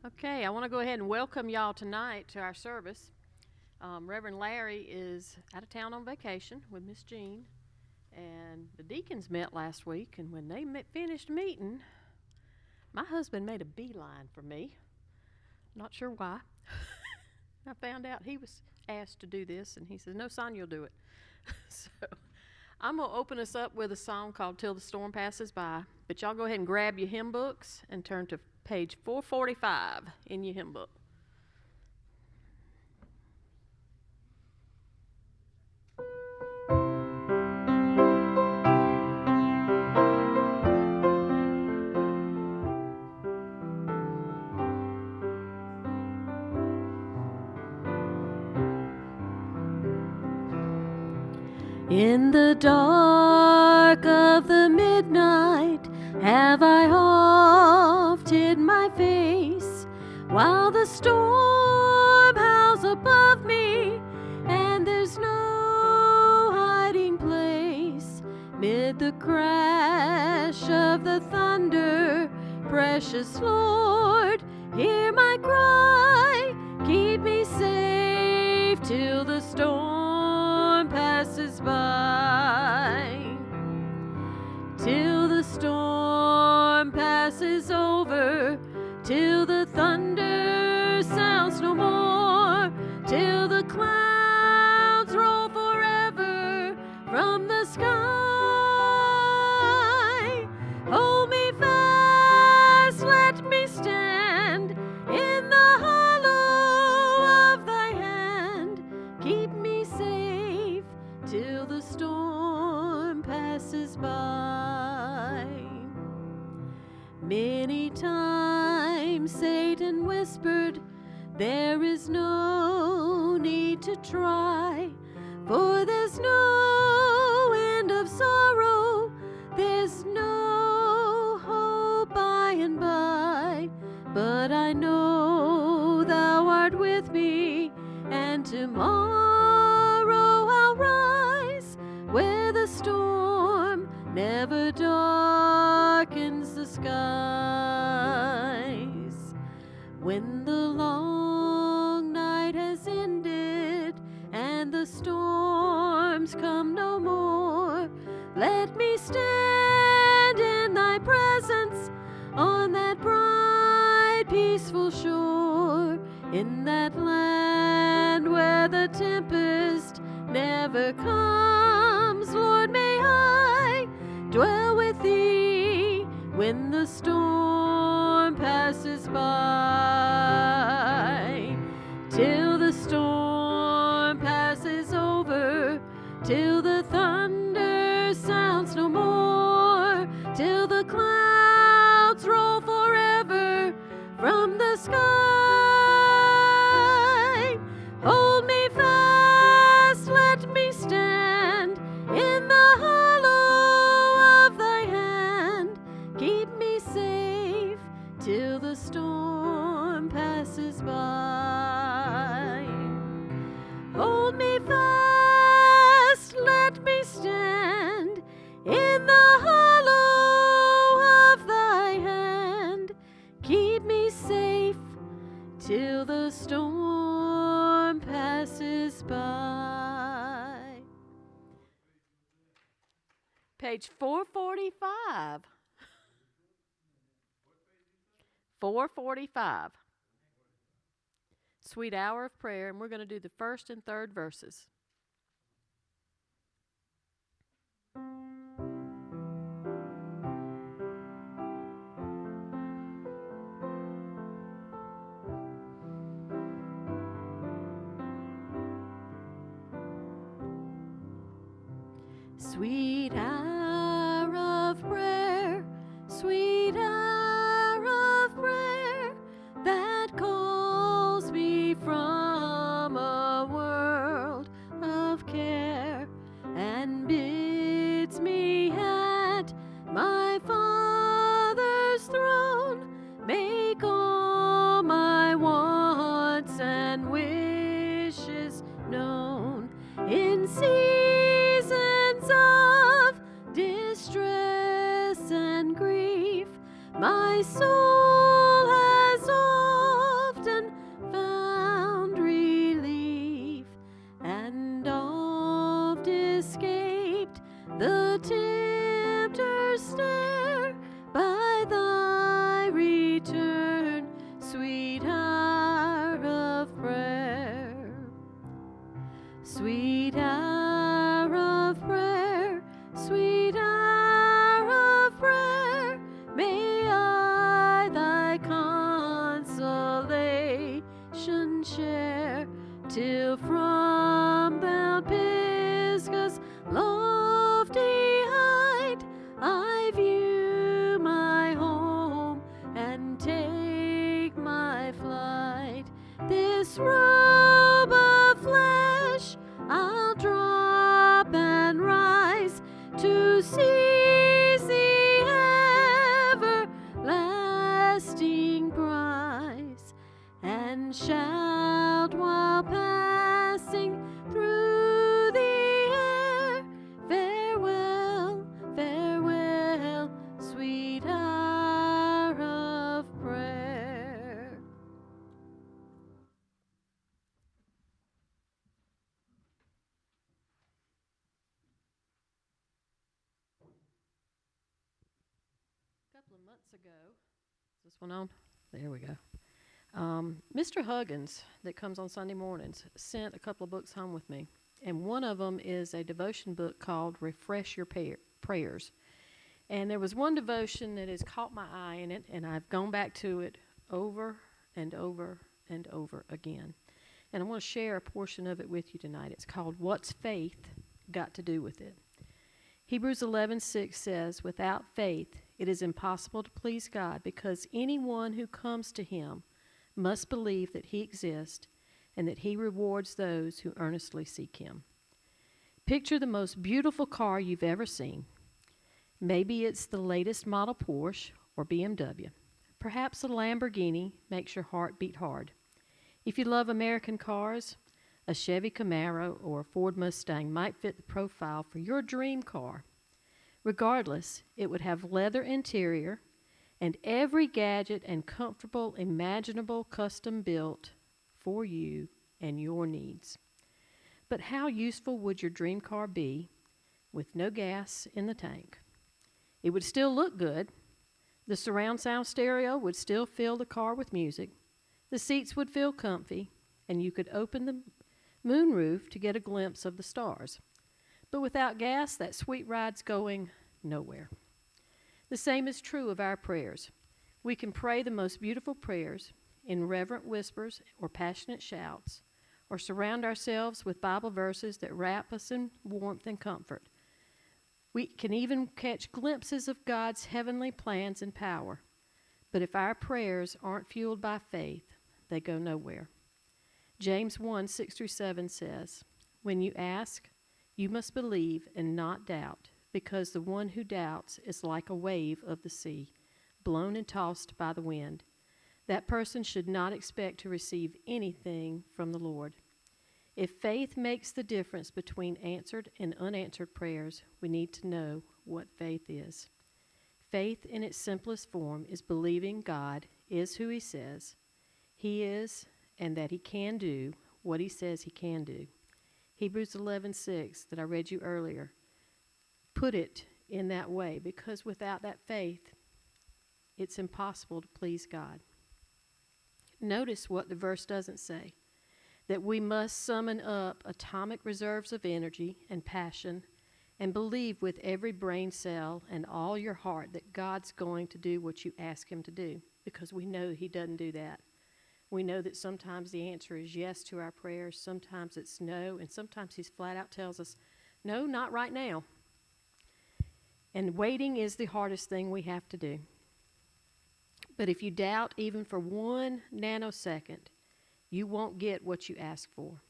Okay, I want to go ahead and welcome y'all tonight to our service. Reverend Larry is out of town on vacation with Miss Jean, and the deacons met last week, and when they finished meeting, my husband made a beeline for me. Not sure why. I found out he was asked to do this, and he said, "No, son, you'll do it." So I'm going to open us up with a song called Till the Storm Passes By, but y'all go ahead and grab your hymn books and turn to page 445 in your hymn book. In the dark of the midnight have I oft hid my face, while the storm howls above me, and there's no hiding place. Mid the crash of the thunder, precious Lord, hear my cry, keep me safe till the storm passes by. Till the storm passes over, till the thunder sounds no more, till the clouds roll forever from the sky. Hold me fast, let me stand in the hollow of thy hand. Keep me safe till the storm passes by. Many times Satan whispered, there is no need to try, for there's no end of sorrow, there's no hope by and by. But I know thou art with me, and tomorrow I'll rise where the storm never darkens the skies. When the long night has ended and the storms come no more, let me stand in thy presence on that bright, peaceful shore, in that land where the tempest never comes. Lord, may I dwell with thee when the storm passes by. Till the storm passes over, till the thunder sounds no more, till the clouds roll forever from the sky. Hold me fast, let me stand in the hollow of thy hand. Keep me safe till the storm passes by. Hold me fast, let me stand in the hollow of thy hand. Keep me safe till the storm passes by. Page 445. 445. Sweet Hour of Prayer, and we're going to do the first and third verses. Sweet hour of prayer, sweet hour of prayer, that calls me from a world of care and bids me at my Father's throne make all my wants and wishes known. In seasons of distress and grief, my soul has all This robe of flesh I'll drop and rise to seize the everlasting prize, and shout while passing through the air, farewell, farewell, sweet hour of prayer. A couple of months ago, is this one on? There we go. Mr. Huggins, that comes on Sunday mornings, sent a couple of books home with me. And one of them is a devotion book called Refresh Your Prayers. And there was one devotion that has caught my eye in it, and I've gone back to it over and over and over again. And I want to share a portion of it with you tonight. It's called What's Faith Got to Do with It? Hebrews 11:6 says, without faith it is impossible to please God, because anyone who comes to him must believe that he exists and that he rewards those who earnestly seek him. Picture the most beautiful car you've ever seen. Maybe it's the latest model Porsche or BMW. Perhaps a Lamborghini makes your heart beat hard. If you love American cars, a Chevy Camaro or a Ford Mustang might fit the profile for your dream car. Regardless, it would have leather interior and every gadget and comfortable imaginable custom built for you and your needs. But how useful would your dream car be with no gas in the tank? It would still look good. The surround sound stereo would still fill the car with music. The seats would feel comfy, and you could open the moonroof to get a glimpse of the stars. But without gas, that sweet ride's going nowhere. The same is true of our prayers. We can pray the most beautiful prayers in reverent whispers or passionate shouts, or surround ourselves with Bible verses that wrap us in warmth and comfort. We can even catch glimpses of God's heavenly plans and power. But if our prayers aren't fueled by faith, they go nowhere. James 1:6-7 says, when you ask, you must believe and not doubt, because the one who doubts is like a wave of the sea, blown and tossed by the wind. That person should not expect to receive anything from the Lord. If faith makes the difference between answered and unanswered prayers, we need to know what faith is. Faith in its simplest form is believing God is who he says he is, and that he can do what he says he can do. Hebrews 11:6 that I read you earlier put it in that way, because without that faith, it's impossible to please God. Notice what the verse doesn't say, that we must summon up atomic reserves of energy and passion and believe with every brain cell and all your heart that God's going to do what you ask him to do, because we know he doesn't do that. We know that sometimes the answer is yes to our prayers, sometimes it's no, and sometimes he flat out tells us, no, not right now. And waiting is the hardest thing we have to do. But if you doubt even for 1 nanosecond, you won't get what you ask for.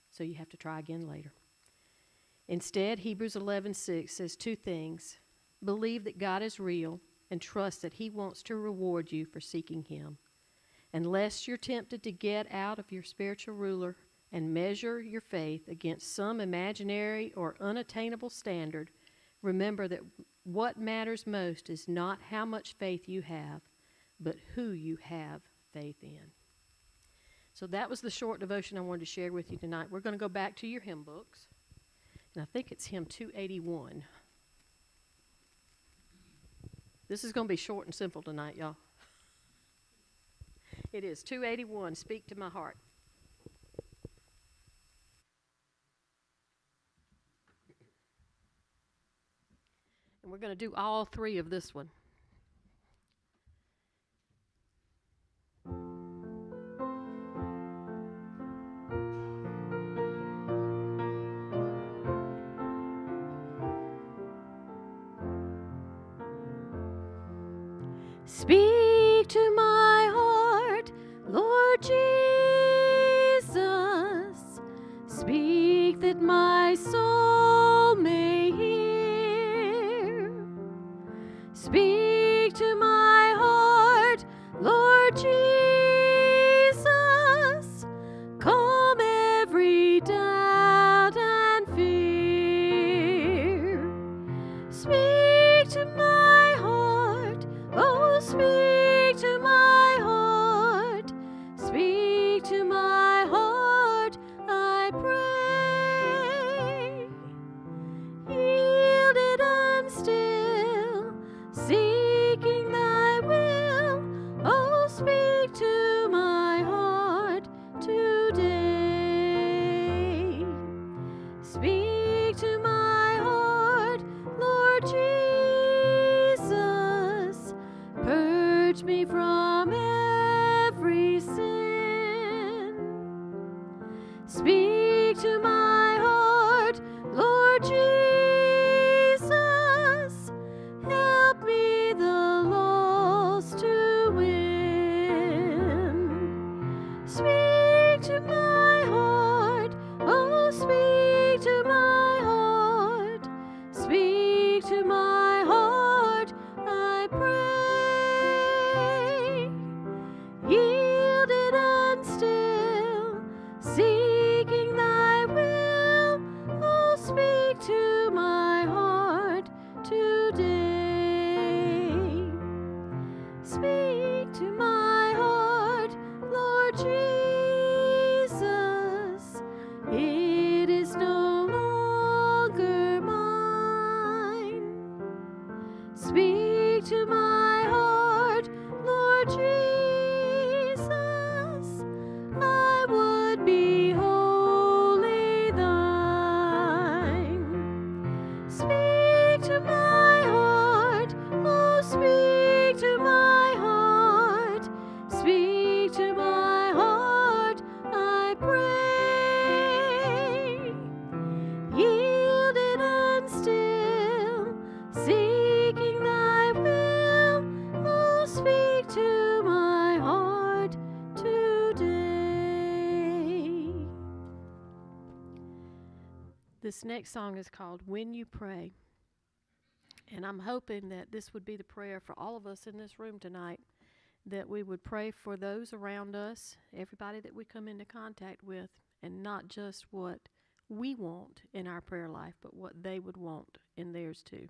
So you have to try again later. Instead, Hebrews 11:6 says 2 things. Believe that God is real and trust that he wants to reward you for seeking him. And lest you're tempted to get out of your spiritual ruler and measure your faith against some imaginary or unattainable standard, remember that what matters most is not how much faith you have, but who you have faith in. So that was the short devotion I wanted to share with you tonight. We're going to go back to your hymn books, and I think it's hymn 281. This is going to be short and simple tonight, y'all. It is 281, Speak to My Heart. And we're going to do all 3 of this one. Speak to my heart, Lord Jesus. speak to my heart today. Speak to my heart, Lord Jesus. Purge me from every sin. Speak to my heart, Lord Jesus. Help me the lost to win. Speak to my heart, oh, speak to my heart. Speak to my heart, I pray. Yielded and still, seeking thy will, oh, speak to my heart today. Speak to my heart, Lord Jesus. It is no longer mine. Speak to my heart, Lord Jesus. I would be wholly thine. Speak to my heart, oh, speak to my heart. Speak to my heart, I pray. Yielded and still, seeking thy will, oh, speak to my heart today. This next song is called When You Pray. And I'm hoping that this would be the prayer for all of us in this room tonight, that we would pray for those around us, everybody that we come into contact with, and not just what we want in our prayer life, but what they would want in theirs too.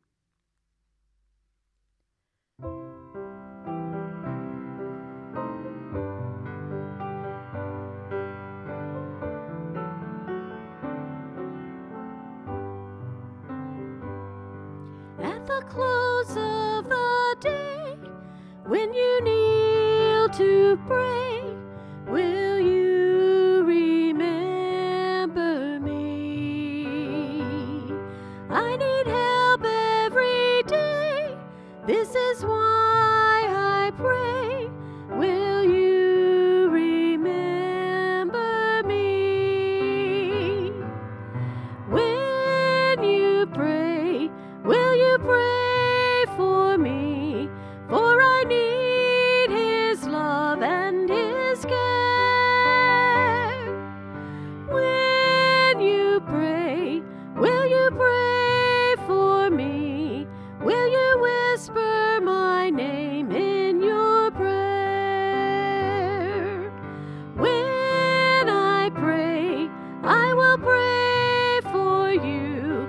At the close of the day, when you kneel to pray, will you remember me? I need help every day. This is why I pray. Will you remember me? When you pray, will you pray for me? For I need His love and His care. When you pray, will you pray for me? Will you whisper my name in your prayer? When I pray, I will pray for you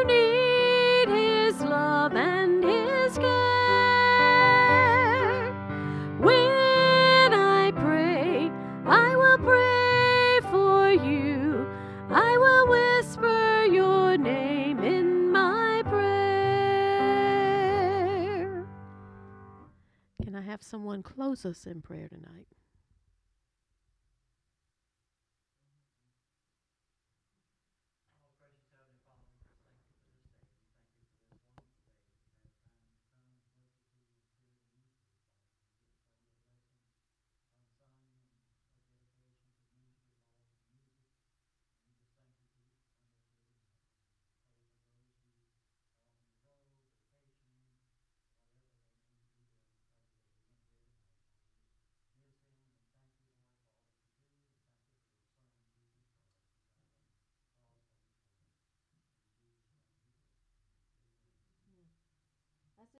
need His love and His care. When I pray, I will pray for you. I will whisper your name in my prayer. Can I have someone close us in prayer tonight?